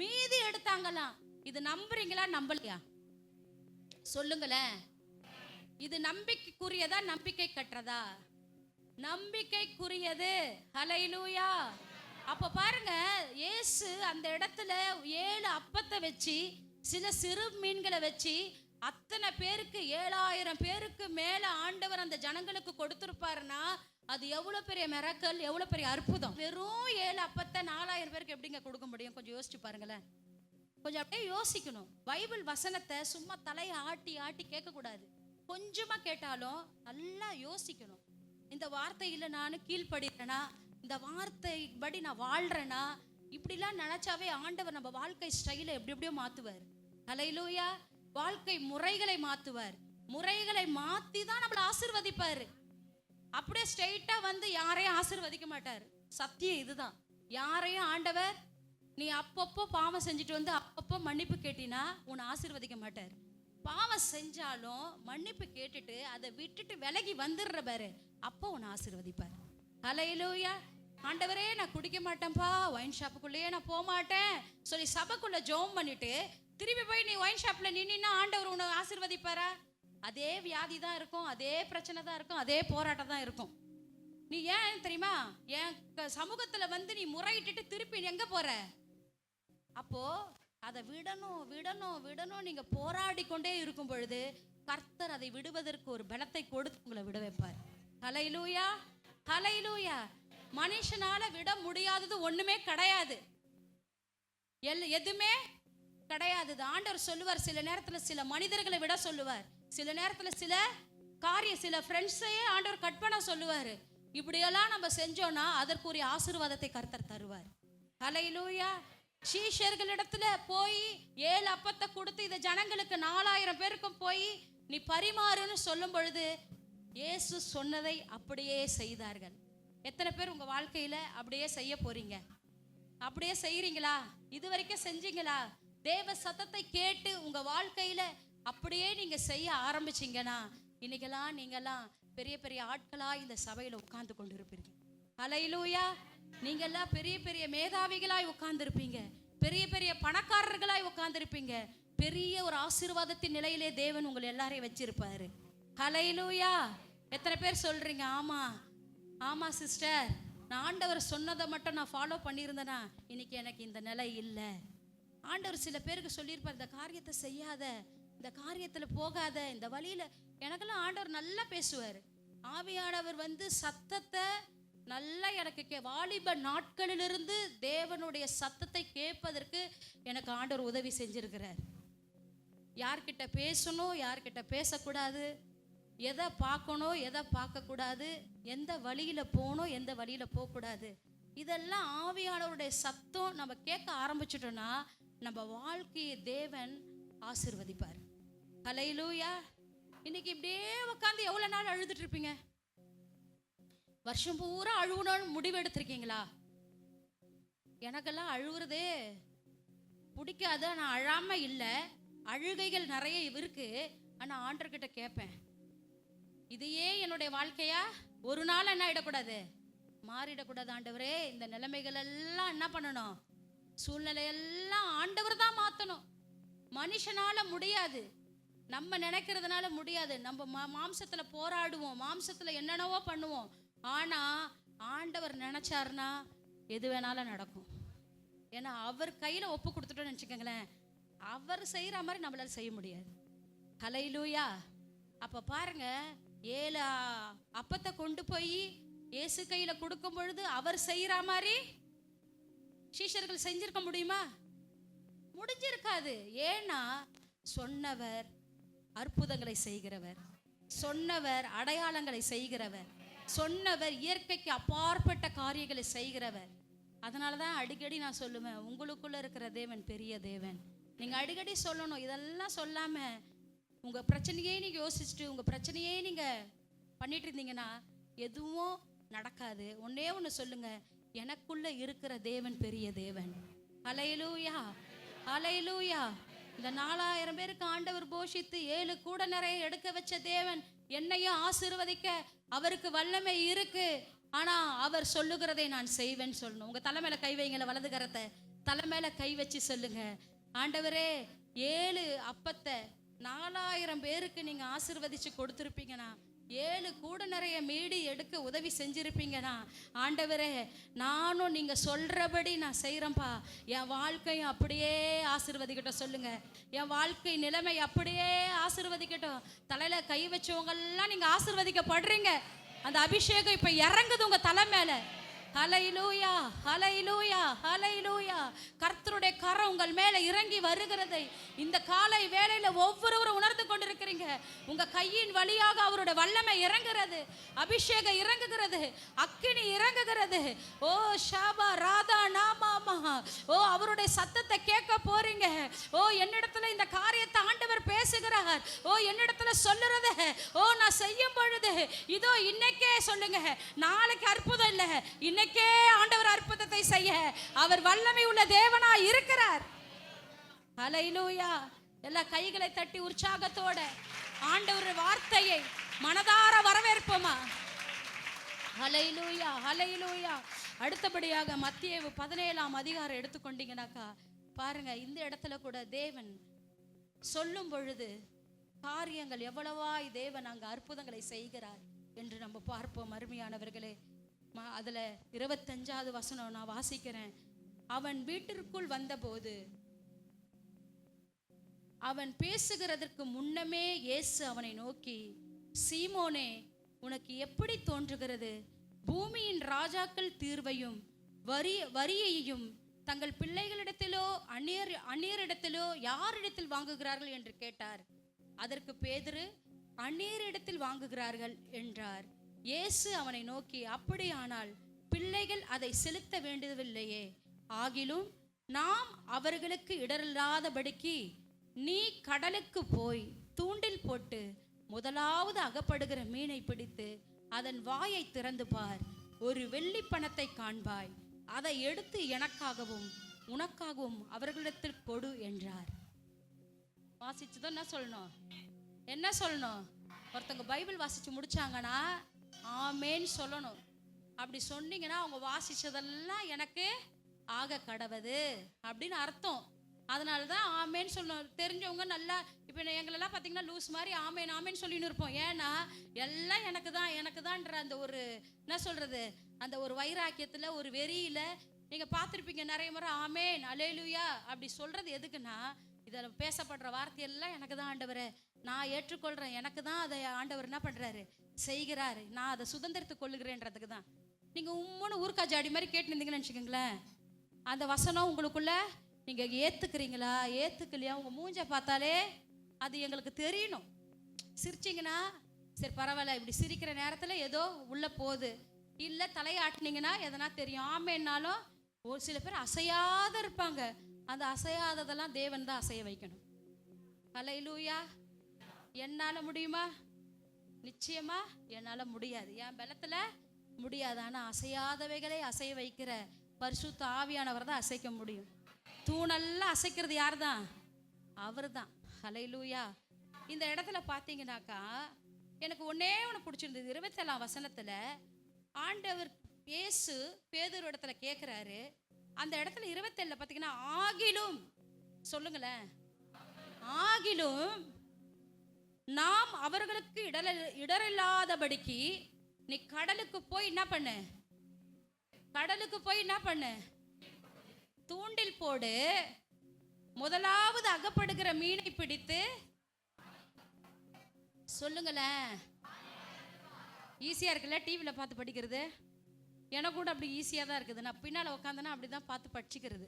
மீதி எடுத்தாங்களாம். இது நம்புறீங்களா, நம்பலையா? சொல்லுங்களேன். இது நம்பிக்கைக்குரியதா, நம்பிக்கை கற்றதா? நம்பிக்கைக்குரியது. ஹல்லேலூயா. அப்ப பாருங்க, இயேசு அந்த இடத்துல 7 அப்பத்தை வச்சு சில சிறு மீன்களை வச்சு அத்தனை பேருக்கு 7000 பேருக்கு மேல ஆண்டவர் அந்த ஜனங்களுக்கு கொடுத்திருப்பாருன்னா அது எவ்வளவு பெரிய மிராக்கிள், எவ்வளவு பெரிய அற்புதம். வெறும் 7 அப்பத்தை 4000 பேருக்கு எப்படிங்க கொடுக்க முடியும்? கொஞ்சம் யோசிச்சு பாருங்களேன். கொஞ்சம் அப்படியே யோசிக்கணும். பைபிள் வசனத்தை சும்மா தலையை ஆட்டி ஆட்டி கேட்கக்கூடாது. கொஞ்சமா கேட்டாலும் நல்லா யோசிக்கணும். இந்த வார்த்தையில் நான் கீழ்ப்படுறேனா, இந்த வார்த்தை படி நான் வாழ்றேனா, இப்படிலாம் நினைச்சாவே ஆண்டவர் நம்ம வாழ்க்கை ஸ்டைலை எப்படி எப்படியோ மாத்துவார். ஹல்லேலூயா. வாழ்க்கை முறைகளை மாத்துவார். முறைகளை மாத்தி தான் நம்மளை ஆசீர்வதிப்பாரு. அப்படியே ஸ்ட்ரெயிட்டா வந்து யாரையும் ஆசீர்வதிக்க மாட்டார். சத்தியம் இதுதான். யாரையும் ஆண்டவர் நீ அப்பப்போ பாவம் செஞ்சுட்டு வந்து அப்பப்போ மன்னிப்பு கேட்டினா உன்னை ஆசீர்வதிக்க மாட்டார். பாவம் செஞ்சாலும் மன்னிப்பு கேட்டுட்டு அதை விட்டுட்டு விலகி வந்துடுற பாரு, அப்போ உன்னை ஆசீர்வதிப்பார். ஹல்லேலூயா. ஆண்டவரே நான் குடிக்க மாட்டேன்ப்பா, ஒயின் ஷாப்புக்குள்ளேயே நான் போக மாட்டேன் சொல்லி சபைக்குள்ள ஜெபம் பண்ணிட்டு திரும்பி போய் நீ ஒயின் ஷாப்ல நின்னா ஆண்டவர் உன்னை ஆசீர்வதிப்பாரா? அதே வியாதி தான் இருக்கும், அதே பிரச்சனை தான் இருக்கும், அதே போராட்டம் தான் இருக்கும். நீ ஏன் தெரியுமா, என் சமூகத்துல வந்து நீ முறையிட்டு திருப்பி நீ எங்க போற? அப்போ அதை விடணும் விடணும் விடணும் நீங்க போராடி கொண்டே இருக்கும் பொழுது கர்த்தர் அதை விடுவதற்கு ஒரு பலத்தை கொடுத்து உங்களை விட வைப்பார். ஹல்லேலூயா. ஹல்லேலூயா. மனுஷனால விட முடியாதது ஒண்ணுமே கிடையாது. எதுவுமே கிடையாது. ஆண்டவர் சொல்லுவார், சில நேரத்துல சில மனிதர்களை விட சொல்லுவார், சில நேரத்துல சில காரியம் சில ஃப்ரெண்ட்ஸையே ஆண்டவர் கட் பண்ண சொல்லுவாரு. இப்படியெல்லாம் நம்ம செஞ்சோம்னா அதற்குரிய ஆசீர்வாதத்தை கர்த்தர் தருவார். ஹல்லேலூயா. சீஷர்களிடத்துல போய் 7 அப்பத்தை கொடுத்து இதை ஜனங்களுக்கு 4000 பேருக்கும் போய் நீ பரிமாறுன்னு சொல்லும் பொழுது இயேசு சொன்னதை அப்படியே செய்தார்கள். எத்தனை பேர் உங்க வாழ்க்கையில அப்படியே செய்ய போறீங்க? அப்படியே செய்யறீங்களா? இது வரைக்கும் செஞ்சீங்களா? தேவ சத்தத்தை கேட்டு உங்க வாழ்க்கையில அப்படியே நீங்க செய்ய ஆரம்பிச்சீங்கன்னா இன்னைக்கெல்லாம் நீங்கெல்லாம் பெரிய பெரிய ஆட்களா இந்த சபையில உட்கார்ந்து கொண்டு இருப்பீங்க. ஹல்லேலூயா. நீங்கெல்லாம் பெரிய பெரிய மேதாவிகளாய் உட்கார்ந்துருப்பீங்க, பெரிய பெரிய பணக்காரர்களாய் உட்கார்ந்துருப்பீங்க. பெரிய ஒரு ஆசீர்வாதத்தின் நிலையிலே தேவன் உங்களை எல்லாரையும் வச்சிருப்பாரு. ஹல்லேலூயா. எத்தனை பேர் சொல்றீங்க ஆமா ஆமா சிஸ்டர், நான் ஆண்டவர் சொன்னதை மட்டும் நான் ஃபாலோ பண்ணியிருந்தேனா இன்னைக்கு எனக்கு இந்த நிலை இல்லை? ஆண்டவர் சில பேருக்கு சொல்லியிருப்பார், இந்த காரியத்தை செய்யாத, இந்த காரியத்தில் போகாத, இந்த வழியில. எனக்கெல்லாம் ஆண்டவர் நல்லா பேசுவார். ஆவியானவர் சத்தத்தை நல்லா எனக்கு வாலிப நாட்களிலிருந்து தேவனுடைய சத்தத்தை கேட்பதற்கு எனக்கு ஆண்டவர் உதவி செஞ்சிருக்கிறார். யார்கிட்ட பேசணும், யார்கிட்ட பேசக்கூடாது, எதை பார்க்கணும், எதை பார்க்கக்கூடாது, எந்த வழியில் போகணும், எந்த வழியில் போகக்கூடாது, இதெல்லாம் ஆவியானவருடைய சத்தம் நம்ம கேட்க ஆரம்பிச்சிட்டோன்னா நம்ம வாழ்க்கையை தேவன் ஆசீர்வதிப்பார். ஹல்லேலூயா. இன்னைக்கு இப்படியே உட்காந்து எவ்வளோ நாள் அழுதுட்டு இருப்பீங்க? வருஷம் பூரா அழுவணும்னு முடிவு எடுத்திருக்கீங்களா? எனக்கெல்லாம் அழுவுறதே பிடிக்காது. நான் அழாம இல்லை, அழுகைகள் நிறைய இருக்கு. ஆனால் ஆண்டர்கிட்ட கேட்பேன், இதையே என்னுடைய வாழ்க்கையா ஒரு நாள் என்ன ஆயிடக்கூடாது, மாறிடக்கூடாது. ஆண்டவரே, இந்த நிலைமைகள் எல்லாம் என்ன பண்ணணும், சூழ்நிலையெல்லாம் ஆண்டவர் தான் மாற்றணும். மனுஷனால முடியாது, நம்ம நினைக்கிறதுனால முடியாது. நம்ம மாம்சத்தில் போராடுவோம், மாம்சத்தில் என்னென்னவோ பண்ணுவோம். ஆனால் ஆண்டவர் நினைச்சாருன்னா எது வேணாலும் நடக்கும். ஏன்னா அவர் கையில் ஒப்பு கொடுத்துட்டோன்னு நினச்சிக்கோங்களேன், அவர் செய்கிற மாதிரி நம்மளால செய்ய முடியாது. ஹல்லேலூயா. அப்போ பாருங்க, 7 அப்பத்தை கொண்டு போய் இயேசு கையில் கொடுக்கும் பொழுது அவர் செய்கிற மாதிரி சீஷர்கள் செஞ்சிருக்க முடியுமா? முடிஞ்சிருக்காது. ஏன்னா சொன்னவர் அற்புதங்களை செய்கிறவர், சொன்னவர் அடையாளங்களை செய்கிறவர், சொன்னவர் இயற்கைக்கு அப்பாற்பட்ட காரியங்களை செய்கிறவர். அதனால தான் அடிக்கடி நான் சொல்லுவேன், உங்களுக்குள்ள இருக்கிற தேவன் பெரிய தேவன். நீங்கள் அடிக்கடி சொல்லணும். இதெல்லாம் சொல்லாமல் உங்கள் பிரச்சனையே நீங்கள் யோசிச்சுட்டு உங்கள் பிரச்சனையே நீங்கள் பண்ணிட்டு இருந்தீங்கன்னா எதுவும் நடக்காது. ஒன்னே ஒன்று சொல்லுங்க, எனக்குள்ள இருக்கிற தேவன் பெரிய தேவன். ஹல்லேலூயா, ஹல்லேலூயா. இந்த 4000 பேருக்கு ஆண்டவர் போஷித்து 7 கூட நிறைய எடுக்க வச்ச தேவன் என்னையும் ஆசீர்வதிக்க அவருக்கு வல்லமை இருக்கு. ஆனா அவர் சொல்லுகிறதை நான் செய்வேன்னு சொல்லணும். உங்க தலைமையில கை வைங்கள, வலது கரத்தை தலைமையில கை வச்சு சொல்லுங்க, ஆண்டவரே 7 அப்பத்தை 4000 பேருக்கு நீங்க ஆசீர்வதிச்சு கொடுத்துருப்பீங்கன்னா, 7 கூட நிறைய மீடி எடுக்க உதவி செஞ்சிருப்பீங்கன்னா, ஆண்டவரே நானும் நீங்க சொல்றபடி நான் செய்யறேன்ப்பா, என் வாழ்க்கையும் அப்படியே ஆசீர்வதிக்கட்டும். சொல்லுங்க, என் வாழ்க்கை நிலைமை அப்படியே ஆசீர்வதிக்கட்டும். தலையில கை வச்சவங்கெல்லாம் நீங்க ஆசீர்வதிக்கப்படுறீங்க. அந்த அபிஷேகம் இப்ப இறங்குது உங்க தலை மேல. ஹல்லேலூயா, ஹல்லேலூயா, ஹல்லேலூயா. கர்த்தருடைய கரம் உங்கள் மேல இறங்கி வருகிறதை இந்த காலை வேளையில ஒவ்வொருவரும் உணர்ந்து கொண்டிருக்கிறீங்க. உங்க கையின் வழியாக அவருடைய வல்லமை இறங்குகிறது, அபிஷேகம் இறங்குகிறது, அக்கினி இறங்குகிறது. ஓ ஷாபா ராதா நாமாமா, ஓ அவருடைய சத்தத்தை கேட்க போறீங்க. ஓ என்னிடத்துல இந்த காரியத்தை ஆண்டவர் பேசுகிறார், ஓ என்னிடத்துல சொல்லுறது, ஓ நான் செய்யும் பொழுது இதோ இன்னைக்கே சொல்லுங்க, நாளைக்கு அற்புதம் இல்லை, இன்னைக்கே ஆண்டவர் அற்புதத்தை செய்ய அவர் வல்லமை உள்ள தேவனா இருக்கிறார். ஹல்லேலூயா. எல்லா கைகளை தட்டி உற்சாகத்தோட ஆண்டவர் வார்த்தையை மனதார வரவேற்போமா? ஹல்லேலூயா, ஹல்லேலூயா. அடுத்தபடியாக மத்தேயு 17ஆம் அதிகாரம் எடுத்துக்கொண்டீங்கன்னாக்கா பாருங்க, இந்த இடத்துல கூட தேவன் சொல்லும் பொழுது காரியங்கள் எவ்வளவாய் தேவன் அங்க அற்புதங்களை செய்கிறார் என்று நம்ம பார்ப்போம். அருமையானவர்களே, அதுல 25வது வசனம் நான் வாசிக்கிறேன். அவன் வீட்டிற்குள் வந்தபோது அவன் பேசுகிறதற்கு முன்னமே இயேசு அவனை நோக்கி, சீமோனே உனக்கு எப்படி தோன்றுகிறது? பூமியின் ராஜாக்கள் தீர்வையும் வரியையும் தங்கள் பிள்ளைகளிடத்திலோ அந்நியரிடத்திலோ யாரிடத்தில் வாங்குகிறார்கள் என்று கேட்டார். அதற்கு பேதுரு, அந்நியரிடத்தில் வாங்குகிறார்கள் என்றார். இயேசு அவனை நோக்கி, அப்படியானால் பிள்ளைகள் அதை செலுத்த வேண்டியதில்லையே, ஆகிலும் நாம் அவர்களுக்கு இடரில்லாதபடிக்கு நீ கடலுக்கு போய் தூண்டில் போட்டு முதலாவது அகப்படுகிற மீனை பிடித்து அதன் வாயை திறந்து பார், ஒரு வெள்ளி பணத்தை காண்பாய், அதை எடுத்து எனக்காகவும் உனக்காகவும் அவர்களிடத்தில் கொடு என்றார். வாசிச்சதும் என்ன சொல்லணும்? என்ன சொல்லணும்? ஒருத்தவங்க பைபிள் வாசிச்சு முடிச்சாங்கன்னா ஆமேன்னு சொல்லணும். அப்படி சொன்னீங்கன்னா அவங்க வாசிச்சதெல்லாம் எனக்கு ஆக கடவுது அப்படின்னு அர்த்தம். அதனால தான் ஆமேன்னு சொல்லணும். தெரிஞ்சவங்க நல்லா, இப்போ எங்களெல்லாம் பார்த்தீங்கன்னா லூஸ் மாதிரி ஆமேன் ஆமேன்னு சொல்லின்னு இருப்போம். ஏன்னா எல்லாம் எனக்கு தான்ன்ற அந்த ஒரு என்ன சொல்றது, அந்த ஒரு வைராக்கியத்தில் ஒரு வெறியில் நீங்க பார்த்துருப்பீங்க நிறைய முறை ஆமேன் அல்லேலூயா அப்படி சொல்றது எதுக்குன்னா, இதில் பேசப்படுற வார்த்தையெல்லாம் எனக்கு தான் ஆண்டவரே, நான் ஏற்றுக்கொள்றேன், எனக்கு தான் அதை ஆண்டவர் என்ன பண்றாரு செய்கிறாரு, நான் அதை சுதந்திரத்துக்கு கொள்ளுகிறேன்றதுக்கு தான். நீங்க உம்முன்னு ஊர்க்கா ஜாடி மாதிரி கேட்டுருந்தீங்கன்னு நினச்சிக்கோங்களேன், அந்த வசனம் உங்களுக்குள்ள நீங்க ஏத்துக்கிறீங்களா ஏத்துக்கலையா உங்க மூஞ்ச பார்த்தாலே அது எங்களுக்கு தெரியணும். சிரிச்சிங்கன்னா சரி பரவாயில்ல, இப்படி சிரிக்கிற நேரத்தில் ஏதோ உள்ள போகுது, இல்லை தலையாட்டினீங்கன்னா எதனா தெரியும். ஆமேன்னாலும் ஒரு சில பேர் அசையாத இருப்பாங்க, அந்த அசையாததெல்லாம் தேவன் தான் அசைய வைக்கணும். ஹல்லேலூயா. என்னால் முடியுமா? நிச்சயமா என்னால் முடியாது, என் பலத்தில் முடியாது. ஆனால் அசையாதவைகளை அசைய வைக்கிற பரிசுத்த ஆவியானவர் தான் அசைக்க முடியும். தூணெல்லாம் அசைக்கிறது யார் தான்? அவர் தான். ஹல்லேலூயா. இந்த இடத்துல பார்த்தீங்கன்னாக்கா எனக்கு ஒன்னே ஒன்று பிடிச்சிருந்தது. 27ஆம் வசனத்தில் ஆண்டவர் இயேசு பேதுரு இடத்துல கேட்குறாரு. அந்த இடத்துல 27 பார்த்தீங்கன்னா ஆகிலும், சொல்லுங்களேன், ஆகிலும் நாம் அவர்களுக்கு இடரில்லாதபடிக்கு நீ கடலுக்கு போய் என்ன பண்ணு, கடலுக்கு போய் என்ன பண்ணு, தூண்டில் போடு, முதலாவது அகப்படுகிற மீனை பிடித்து, சொல்லுங்களேன். ஈஸியா இருக்குல்ல டிவியில் பார்த்து படிக்கிறது? எனக்கு கூட அப்படி ஈஸியாக தான் இருக்குது. நான் பின்னால் உட்காந்தேன்னா அப்படி தான் பார்த்து படிச்சுக்கிறது.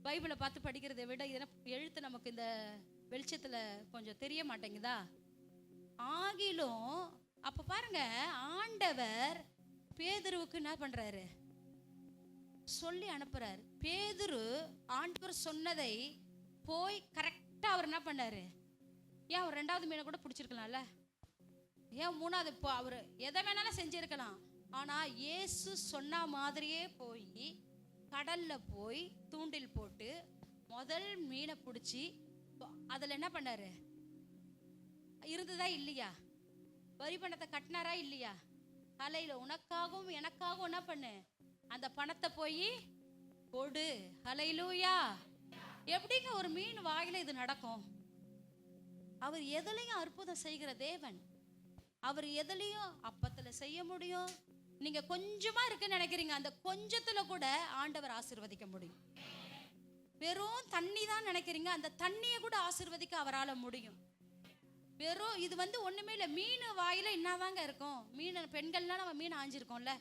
பைபிளை பார்த்து படிக்கிறதை விட இதெல்லாம் எழுத்து நமக்கு இந்த வெளிச்சத்தில் கொஞ்சம் தெரிய மாட்டேங்குதா? ஆகிலும் அப்போ பாருங்க, ஆண்டவர் பேதுருவுக்கு என்ன பண்ணுறாரு, சொல்லி அனுப்புறாரு. பேதுரு ஆண்டவர் சொன்னதை போய் கரெக்டாக அவர் என்ன பண்ணாரு. ஏன் அவர் 2வது மீனை கூட பிடிச்சிருக்கலாம்ல, ஏன் 3வது அவர் எதை வேணாலும் செஞ்சிருக்கலாம். ஆனால் இயேசு சொன்ன மாதிரியே போய் கடலில் போய் தூண்டில் போட்டு முதல் மீனை பிடிச்சி அதில் என்ன பண்ணாரு, இருந்ததா இல்லையா, வரி பணத்தை கட்டினாரா இல்லையா, அலையில் உனக்காகவும் எனக்காகவும் என்ன பண்ணு, அந்த பணத்தை போய் கொடு. ஹல்லேலூயா. எப்படிங்க ஒரு மீன் வாயில இது நடக்கும்? அவர் எதுலையும் அற்புதம் செய்கிற தேவன். அவர் எதுலையும் அப்பத்தில் செய்ய முடியும். நீங்க கொஞ்சமா இருக்குன்னு நினைக்கிறீங்க, அந்த கொஞ்சத்துல கூட ஆண்டவர் ஆசீர்வதிக்க முடியும். வெறும் தண்ணி தான் நினைக்கிறீங்க, அந்த தண்ணியை கூட ஆசீர்வதிக்க அவரால் முடியும். வெறும் இது ஒண்ணுமே இல்லை, மீன் வாயில என்னதாங்க இருக்கும்? மீன் பெண்கள்லாம் நம்ம மீன் ஆஞ்சிருக்கோம்ல,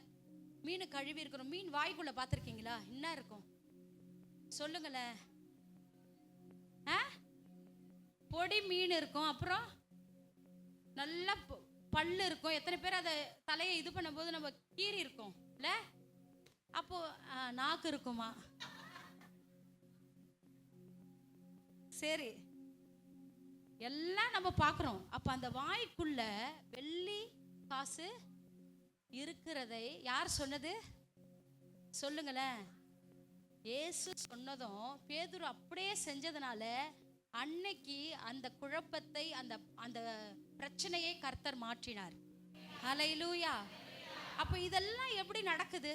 மீன் கழுவி இருக்கிறோம், மீன் வாய்க்குள்ள பார்த்துருக்கீங்களா? என்ன இருக்கும் சொல்லுங்களேன். பொடி மீன் இருக்கும், அப்புறம் நல்லா பல்லு இருக்கும். எத்தனை பேர் அதை தலையை இது பண்ணும்போது நம்ம கீறி இருக்கும் இல்ல, அப்போ நாக்கு இருக்குமா? சரி, எல்லாம் நம்ம பார்க்குறோம். அப்போ அந்த வாய்க்குள்ள வெள்ளி காசு இருக்கிறதை யார் சொன்னது சொல்லுங்களேன். இயேசு சொன்னதும் பேதுரு அப்படியே செஞ்சதுனால அன்னைக்கு அந்த குழப்பத்தை, அந்த அந்த பிரச்சனையை கர்த்தர் மாற்றினார். ஹல்லேலூயா. அப்போ இதெல்லாம் எப்படி நடக்குது?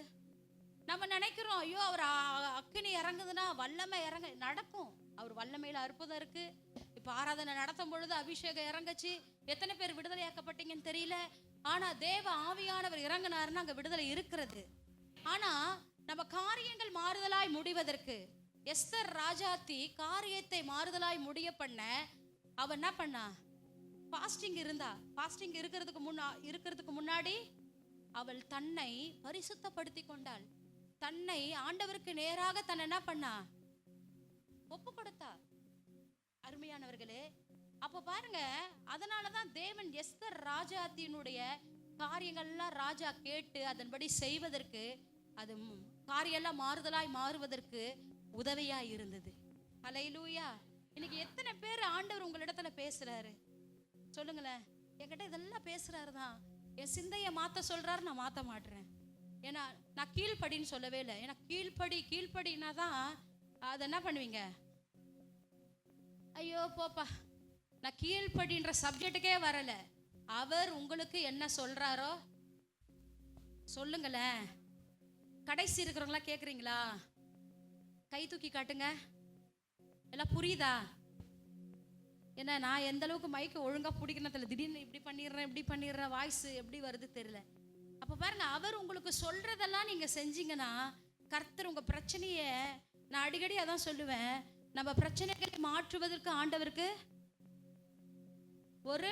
நம்ம நினைக்கிறோம், ஐயோ அவர் அக்கினி இறங்குதுன்னா வல்லமை நடக்கும். அவர் வல்லமையில் அற்புதம் இருக்கு. இப்போ ஆராதனை நடத்தும் பொழுது அபிஷேகம் இறங்குச்சு, எத்தனை பேர் விடுதலையாக்கப்பட்டீங்கன்னு தெரியல. ஆனா தேவ ஆவியானவர் இறங்கினாருன்னா அங்க விடுதலை இருக்கிறது. ஆனா நம்ம காரியங்கள் மாறுதலாய் முடிவதற்கு எஸ்தர் ராஜாத்தி காரியத்தை மாறுதலாய் முடிய பண்ண அவ என்ன பண்ணா, ஃபாஸ்டிங் இருந்தா. ஃபாஸ்டிங் இருக்கிறதுக்கு முன்னாடி அவள் தன்னை பரிசுத்தப்படுத்தி கொண்டாள். தன்னை ஆண்டவருக்கு நேராக தன்னை என்ன பண்ணா, ஒப்பு கொடுத்தா. அருமையானவர்களே, அப்ப பாருங்க, அதனாலதான் தேவன் எஸ்தர் ராஜாத்தினுடைய காரியங்கள்லாம் ராஜா கேட்டு அதன்படி செய்வதற்கு, அது காரியெல்லாம் மாறுதலாய் மாறுவதற்கு உதவியா இருந்தது. ஹல்லேலூயா. இன்னைக்கு எத்தனை பேர் ஆண்டவர் உங்களிடத்துல பேசுறாரு சொல்லுங்களேன். என்கிட்ட இதெல்லாம் பேசுறாரு தான், என் சிந்தையை மாத்த சொல்றாரு, நான் மாத்த மாட்டேறேன். ஏன்னா நான் கீழ்ப்படின்னு சொல்லவே இல்லை. ஏன்னா கீழ்ப்படினா தான் அதை என்ன பண்ணுவீங்க, ஐயோ போப்பா நான் கீழ்ப்படின்ற சப்ஜெக்டுக்கே வரல. அவர் உங்களுக்கு என்ன சொல்றாரோ சொல்லுங்களேன். கடைசி இருக்கிறவங்களா கேட்குறீங்களா? கை தூக்கி காட்டுங்க. எல்லாம் புரியுதா? ஏன்னா நான் எந்த அளவுக்கு மைக்கு ஒழுங்கா பிடிக்கணும், திடீர்னு இப்படி பண்ணிடுறேன், வாய்ஸ் எப்படி வருது தெரியல. அப்போ பாருங்க, அவர் உங்களுக்கு சொல்றதெல்லாம் நீங்க செஞ்சீங்கன்னா கர்த்தர் உங்க பிரச்சனையை, நான் அடிக்கடி அதான் சொல்லுவேன், நம்ம பிரச்சனைகளை மாற்றுவதற்கு ஆண்டவருக்கு ஒரு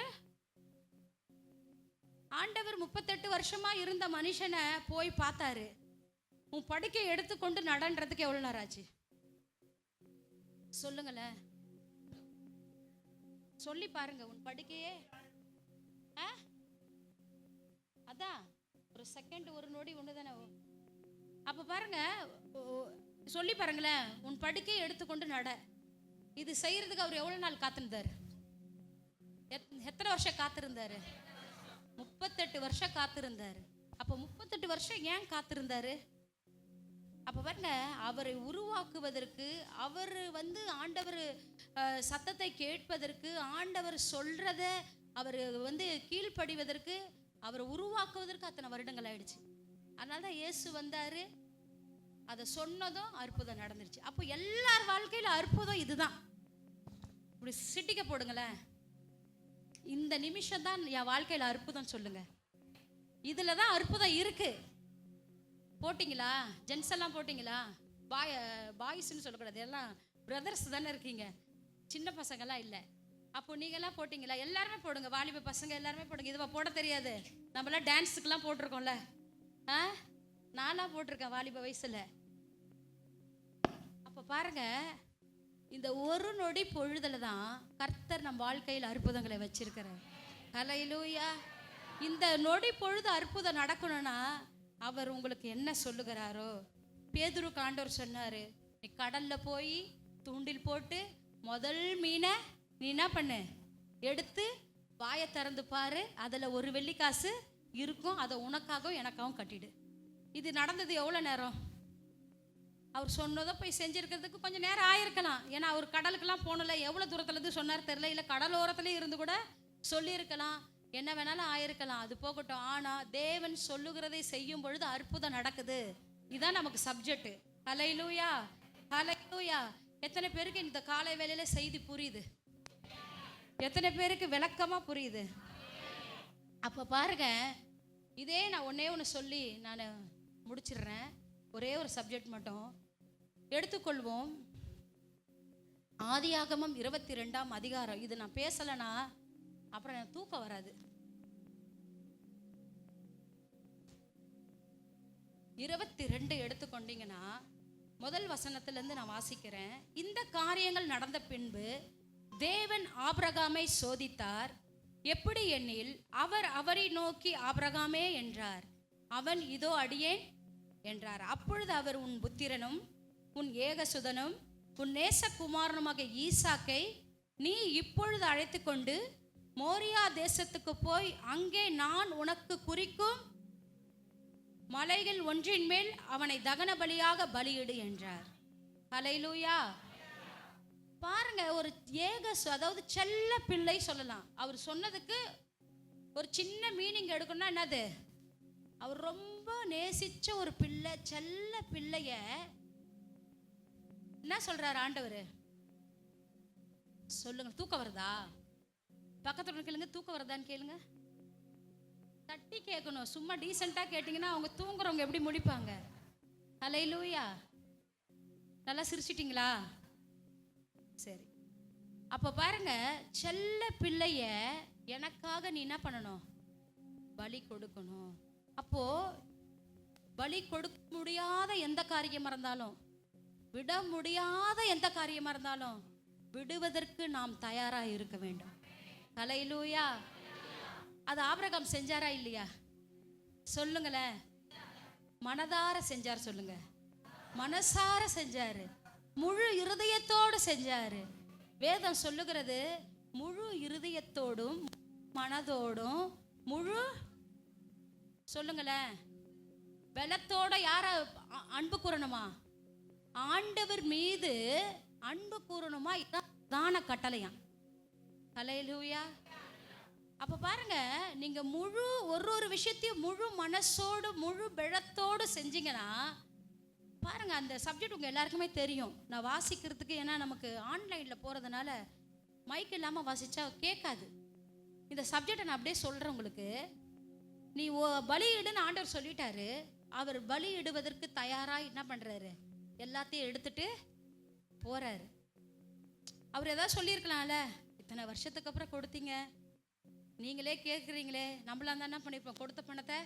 ஆண்டவர் 38 வருஷமா இருந்த மனுஷனை போய் பார்த்தாரு. உன் படுக்கையை எடுத்துக்கொண்டு நடன்றதுக்கு எவ்வளவு நேரம் ஆச்சு சொல்லுங்களேன், சொல்லி பாருங்க. உன் படுக்கையே அதான் ஒரு செகண்ட், ஒரு நொடி ஒண்ணுதானே. அப்ப பாருங்க, சொல்லி பாருங்களேன், உன் படுக்கையை எடுத்துக்கொண்டு நட. இது செய்யறதுக்கு அவர் எவ்வளவு நாள் காத்திருந்தாரு? எத்தனை வருஷம் காத்திருந்தாரு? 38 வருஷம் காத்திருந்தாரு. அப்ப 38 வருஷம் ஏன் காத்திருந்தாரு? அப்ப பாருங்க, அவரை உருவாக்குவதற்கு, அவர் ஆண்டவர் சத்தத்தை கேட்பதற்கு, ஆண்டவர் சொல்றத அவர் கீழ்ப்படிவதற்கு, அவரை உருவாக்குவதற்கு அத்தனை வருடங்கள் ஆயிடுச்சு. அதனாலதான் இயேசு வந்தாரு, அதை சொன்னதும் அற்புதம் நடந்துருச்சு. அப்போ எல்லார் வாழ்க்கையில அற்புதம் இதுதான். இப்படி சிட்டிக்க போடுங்களேன், இந்த நிமிஷம் தான் என் வாழ்க்கையில அற்புதம் சொல்லுங்க. இதுலதான் அற்புதம் இருக்கு. போட்டிங்களா? ஜென்ஸ் எல்லாம் போட்டிங்களா? பாய்ஸ்ன்னு சொல்லக்கூடாது, எல்லாம் பிரதர்ஸ் தானே இருக்கீங்க, சின்ன பசங்கெல்லாம் இல்லை. அப்போ நீங்கெல்லாம் போட்டிங்களா? எல்லாருமே போடுங்க, வாலிப பசங்க எல்லாருமே போடுங்க. இதுவா போட தெரியாது? நம்மளாம் டான்ஸுக்கெல்லாம் போட்டிருக்கோம்ல, நான்லாம் போட்டிருக்கேன் வாலிப வயசுல. அப்ப பாருங்க, இந்த ஒரு நொடி பொழுதுல தான் கர்த்தர் நம் வாழ்க்கையில் அற்புதங்களை வச்சிருக்கிறார். ஹல்லேலூயா. இந்த நொடி பொழுது அற்புதம் நடக்கணும்னா அவர் உங்களுக்கு என்ன சொல்லுகிறாரோ. பேதுருக்கு ஆண்டவர் சொன்னாரு, நீ கடல்ல போய் தூண்டில் போட்டு முதல் மீனை நீ என்ன பண்ணு, எடுத்து வாயை திறந்து பாரு, அதுல ஒரு வெள்ளிக்காசு இருக்கும், அதை உனக்காகவும் எனக்காகவும் கட்டிடு. இது நடந்தது எவ்வளோ நேரம்? அவர் சொன்னதை போய் செஞ்சிருக்கிறதுக்கு கொஞ்சம் நேரம் ஆயிருக்கலாம். ஏன்னா அவர் கடலுக்கெல்லாம் போனல, எவ்வளோ தூரத்துலேருந்து சொன்னார் தெரியல, இல்லை கடலோரத்துலேயும் இருந்து கூட சொல்லியிருக்கலாம், என்ன வேணாலும் ஆயிருக்கலாம், அது போகட்டும். ஆனால் தேவன் சொல்லுகிறதை செய்யும் பொழுது அற்புதம் நடக்குது. இதுதான் நமக்கு சப்ஜெக்ட். ஹல்லேலூயா, ஹல்லேலூயா. எத்தனை பேருக்கு இந்த காலை வேளையில செய்தி புரியுது? எத்தனை பேருக்கு விளக்கமா புரியுது? அப்ப பாருங்க, இதே நான் ஒன்னே ஒன்று சொல்லி நான் முடிச்சிடுறேன். ஒரே ஒரு சப்ஜெக்ட் மட்டும் எடுத்துக்கொள்வோம். ஆதியாகமம் 22ஆம் அதிகாரம். இது நான் பேசலைன்னா அப்புறம் எனக்கு தூக்கம் வராது. 22 எடுத்துக்கொண்டீங்கன்னா முதல் வசனத்திலிருந்து நான் வாசிக்கிறேன். இந்த காரியங்கள் நடந்த பின்பு தேவன் ஆபிரகாமை சோதித்தார். எப்படி எண்ணில் அவர் அவரை நோக்கி ஆபிரகாமே என்றார். அவன் இதோ அடியேன் என்றார். அப்பொழுது அவர், உன் புத்திரனும் உன் ஏகசுதனும் உன் நேசகுமாரனுமாக ஈசாக்கை நீ இப்பொழுது அழைத்து கொண்டு மோரியா தேசத்துக்கு போய் அங்கே நான் உனக்கு குறிக்கும் மலைகள் ஒன்றின் மேல் அவனை தகன பலியாக பலியிடு என்றார். ஹல்லேலூயா. பாருங்க, ஒரு அதாவது செல்ல பிள்ளை சொல்லலாம். அவர் சொன்னதுக்கு ஒரு சின்ன மீனிங் எடுக்கணும்னா என்னது? அவர் ரொம்ப நேசிச்ச ஒரு பிள்ளை, செல்ல பிள்ளைய என்ன சொல்றாரு ஆண்டவர்? சொல்லுங்க, தூக்கம் வருதா? பக்கத்துல கேளுங்க, தூக்கம் வருதான்னு கேளுங்க. தட்டி கேட்கணும். சும்மா டீசெண்டா கேட்டீங்கன்னா அவங்க தூங்குறவங்க எப்படி முடிப்பாங்க? ஹல்லேலூயா. நல்லா சிரிச்சிட்டீங்களா? சரி. அப்ப பாருங்க, செல்ல பிள்ளைய எனக்காக நீ என்ன பண்ணணும்? பலி கொடுக்கணும். அப்போ பலி கொடுக்க முடியாத எந்த காரியமா இருந்தாலும், விட முடியாத எந்த காரியமா இருந்தாலும் விடுவதற்கு நாம் தயாரா இருக்க வேண்டும். ஹல்லேலூயா. அது ஆபிரகாம் செஞ்சாரா இல்லையா? சொல்லுங்களேன். மனதார செஞ்சார். சொல்லுங்க, மனசார செஞ்சாரு, முழு இருதயத்தோடு செஞ்சாரு. வேதம் சொல்லுகிறது, முழு இருதயத்தோடும் மனதோடும் முழு, சொல்லுங்களேன், பலத்தோட யார அன்பு கூறணுமா? ஆண்டவர் மீது அன்பு கூறணுமா? இதான கட்டளையாம். ஹல்லேலூயா. அப்ப பாருங்க, நீங்க முழு ஒரு விஷயத்தையும் முழு மனசோடு முழு பலத்தோடு செஞ்சீங்கன்னா பாருங்க, அந்த சப்ஜெக்ட் உங்க எல்லாருக்குமே தெரியும். நான் வாசிக்கிறதுக்கு, ஏன்னா நமக்கு ஆன்லைன்ல போறதுனால மைக் இல்லாம வாசிச்சா கேட்காது. இந்த சப்ஜெக்டை நான் அப்படியே சொல்றேன் உங்களுக்கு. நீ பலியிடுன்னு ஆண்டவர் சொல்லிட்டாரு. அவர் பலி இடுவதற்கு தயாராக என்ன பண்றாரு, எல்லாத்தையும் எடுத்துட்டு போறாரு. அவர் ஏதாவது சொல்லியிருக்கலாம்ல, இத்தனை வருஷத்துக்கு அப்புறம் கொடுத்தீங்க, நீங்களே கேட்குறீங்களே, நம்மளாம் தான் என்ன பண்ணியிருப்போம், கொடுத்த பணத்தை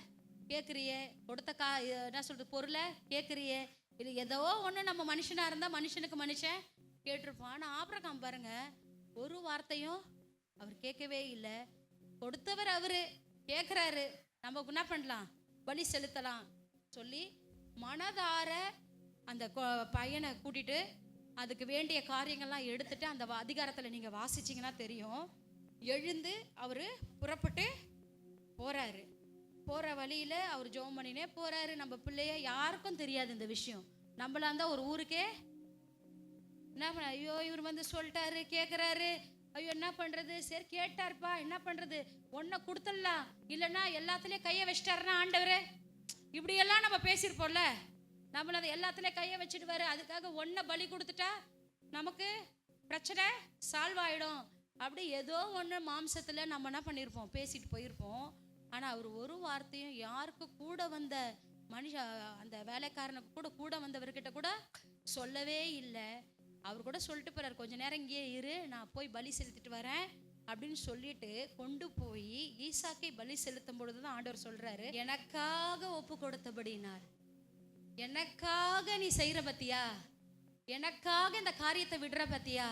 கேட்குறியே, கொடுத்த என்ன சொல்றது பொருளை கேட்குறியே, இது ஏதோ ஒன்று நம்ம மனுஷனாக இருந்தால் மனுஷனுக்கு மனுஷன் கேட்டிருப்போம். ஆனால் ஆபிரகாம் பாருங்க, ஒரு வார்த்தையும் அவர் கேட்கவே இல்லை. கொடுத்தவர் அவரு, கேட்குறாரு, நம்ம என்ன பண்ணலாம், பலி செலுத்தலாம் சொல்லி மனதார அந்த பையனை கூட்டிட்டு அதுக்கு வேண்டிய காரியங்கள்லாம் எடுத்துட்டு, அந்த அதிகாரத்தில் நீங்கள் வாசிச்சிங்கன்னா தெரியும், எழுந்து அவர் புறப்பட்டு போறாரு. போகிற வழியில் அவர் ஜெபம் பண்ணினே போறாரு. நம்ம பிள்ளைய யாருக்கும் தெரியாது இந்த விஷயம். நம்மளா இருந்தால் ஒரு ஊருக்கே என்ன பண்ண, ஐயோ இவர் வந்து சொல்லிட்டாரு, கேட்குறாரு, ஐயோ என்ன பண்ணுறது, சரி கேட்டார்ப்பா என்ன பண்ணுறது, ஒன்றை கொடுத்துடலாம், இல்லைன்னா எல்லாத்துலேயும் கையை வச்சிட்டாருன்னா ஆண்டவர், இப்படியெல்லாம் நம்ம பேசியிருப்போம்ல. நம்மள அதை எல்லாத்துலேயும் கையை வச்சுடுவாரு, அதுக்காக ஒன்றை பலி கொடுத்துட்டா நமக்கு பிரச்சனை சால்வ் ஆகிடும், அப்படி ஏதோ ஒன்று மாம்சத்தில் நம்ம என்ன பண்ணியிருப்போம், பேசிட்டு போயிருப்போம். ஆனால் அவர் ஒரு வார்த்தையும் யாருக்கு கூட வந்த அந்த வேலைக்காரனுக்கு கூட வந்தவர்கிட்ட கூட சொல்லவே இல்லை. அவர் கூட சொல்லிட்டு போறாரு, கொஞ்ச நேரம் இங்கே இரு, நான் போய் பலி செலுத்திட்டு வரேன் அப்படின்னு சொல்லிட்டு கொண்டு போய் ஈசாக்கை பலி செலுத்தும் பொழுதுதான் ஆண்டவர் சொல்றாரு, எனக்காக ஒப்பு கொடுத்தபடினார், எனக்காக நீ செய்யற பத்தியா, எனக்காக இந்த காரியத்தை விடுற பத்தியா,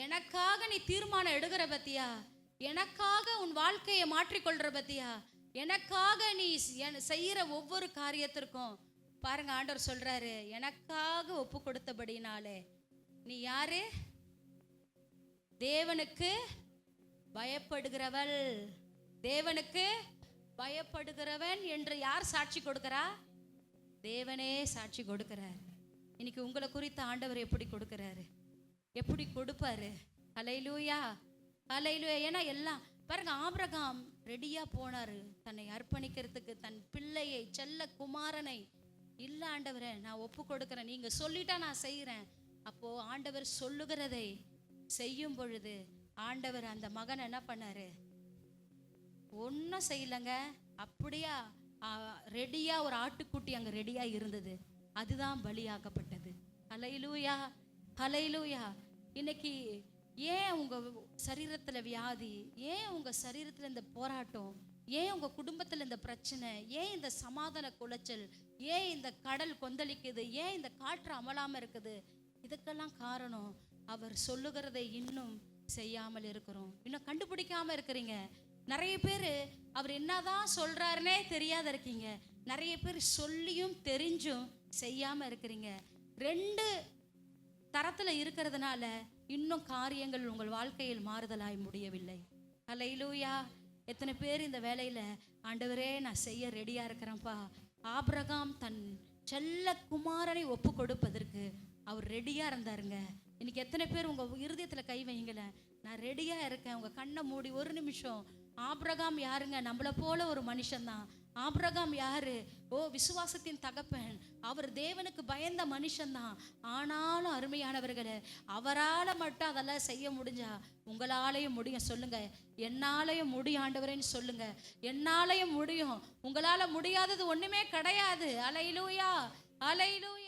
எனக்காக நீ தீர்மானம் எடுக்கிற பத்தியா, எனக்காக உன் வாழ்க்கையை மாற்றிக்கொள்ற பத்தியா, எனக்காக நீ செய்யற ஒவ்வொரு காரியத்திற்கும் பாருங்க ஆண்டவர் சொல்றாரு, எனக்காக ஒப்பு கொடுத்தபடினாலே நீ யாரு, தேவனுக்கு பயப்படுகிறவள், தேவனுக்கு பயப்படுகிறவன் என்று யார் சாட்சி கொடுக்கிறா, தேவனே சாட்சி கொடுக்கிறார். இன்னைக்கு உங்களை குறித்த ஆண்டவர் எப்படி கொடுக்கிறாரு, எப்படி கொடுப்பாரு. ஹல்லேலூயா, ஹல்லேலூயா. ஏன்னா எல்லாம் பாருங்க, ஆபிரகாம் ரெடியா போனாரு தன்னை அர்ப்பணிக்கிறதுக்கு, தன் பிள்ளையை செல்ல குமாரனை, இல்ல ஆண்டவரே நான் ஒப்பு கொடுக்கிறேன், நீங்க சொல்லிட்டா நான் செய்யறேன். அப்போ ஆண்டவர் சொல்லுகிறதை செய்யும் பொழுது ஆண்டவர் அந்த மகன் என்ன பண்ணாரு, ஒன்றும் செய்யலைங்க, அப்படியா ரெடியா ஒரு ஆட்டுக்குட்டி அங்க ரெடியா இருந்தது, அதுதான் பலியாக்கப்பட்டது. ஹல்லேலூயா, ஹல்லேலூயா. இன்னைக்கு ஏன் உங்க சரீரத்துல வியாதி, ஏன் உங்க சரீரத்துல இந்த போராட்டம், ஏன் உங்க குடும்பத்துல இந்த பிரச்சனை, ஏன் இந்த சமாதான குலைச்சல், ஏன் இந்த கடல் கொந்தளிக்குது, ஏன் இந்த காற்று அமலாம இருக்குது, இதுக்கெல்லாம் காரணம் அவர் சொல்லுகிறதை இன்னும் செய்யாமல் இருக்கிறோம், இன்னும் கண்டுபிடிக்காம இருக்கிறீங்க. நிறைய பேர் அவர் என்னதான் சொல்றாருன்னே தெரியாத இருக்கீங்க, நிறைய பேர் சொல்லியும் தெரிஞ்சும் செய்யாம இருக்கிறீங்க. ரெண்டு தரத்துல இருக்கிறதுனால இன்னும் காரியங்கள் உங்கள் வாழ்க்கையில் மாறுதலாய் முடியவில்லை. ஹல்லேலூயா. எத்தனை பேர் இந்த வேலையில ஆண்டவரே நான் செய்ய ரெடியா இருக்கிறேன்ப்பா. ஆபிரகாம் தன் செல்ல குமாரனை ஒப்பு கொடுப்பதற்கு அவர் ரெடியா இருந்தாருங்க. இன்னைக்கு எத்தனை பேர் உங்க இருதயத்துல கை வைங்களேன், நான் ரெடியா இருக்கேன். உங்க கண்ணை மூடி ஒரு நிமிஷம், ஆபிரகாம் யாருங்க, நம்மளை போல ஒரு மனுஷன்தான். ஆபிரகாம் யாரு, ஓ விசுவாசத்தின் தகப்பன், அவர் தேவனுக்கு பயந்த மனுஷன்தான். ஆனாலும் அருமையானவர்களே, அவரால் மட்டும் அதெல்லாம் செய்ய முடிஞ்சா உங்களாலையும் முடியும். சொல்லுங்க, என்னாலையும் முடியும் ஆண்டவரேன்னு சொல்லுங்க. என்னாலையும் முடியும், உங்களால முடியாதது ஒண்ணுமே கிடையாது. ஹல்லேலூயா, ஹல்லேலூயா.